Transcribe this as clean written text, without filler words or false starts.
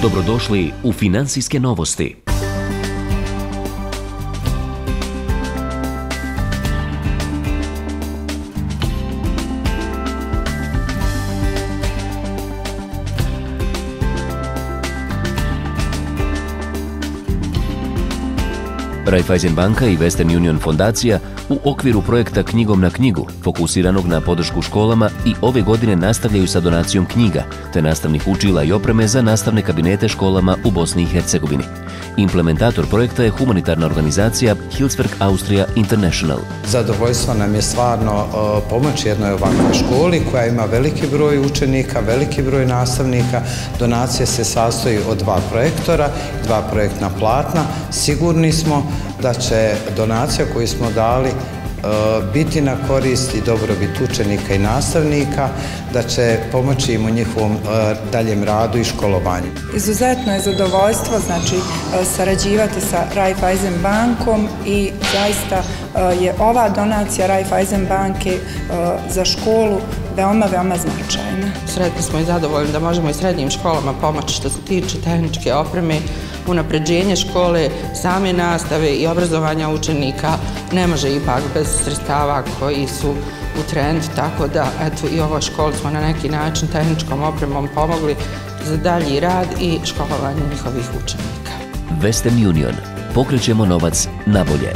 Dobrodošli u Financijske novosti. Raiffeisen banka i Western Union fondacija u okviru projekta Knjigom na knjigu, fokusiranog na podršku školama, i ove godine nastavljaju sa donacijom knjiga, te nastavnih učila i opreme za nastavne kabinete školama u Bosni i Hercegovini. Implementator projekta je humanitarna organizacija Hilswerk Austria International. Zadovoljstvo nam je stvarno pomoći jednoj ovakvoj školi koja ima veliki broj učenika, veliki broj nastavnika. Donacija se sastoji od 2 projektora, 2 projektna platna. Sigurni smo da će donacija koju smo dali biti na korist i dobrobit učenika i nastavnika, da će pomoći im u njihovom daljem radu i školovanju. Izuzetno je zadovoljstvo sarađivati sa Raiffeisen bankom i zaista je ova donacija Raiffeisen banke za školu veoma značajna. Sretni smo i zadovoljni da možemo i srednjim školama pomoći što se tiče tehničke opreme, unapređenje škole, same nastave i obrazovanja učenika. Ne može ipak bez sredstava koji su u trendu, tako da i ovoj školi smo na neki način tehničkom opremom pomogli za dalji rad i školovanje njihovih učenika. Western Union. Pokrećemo novac na bolje.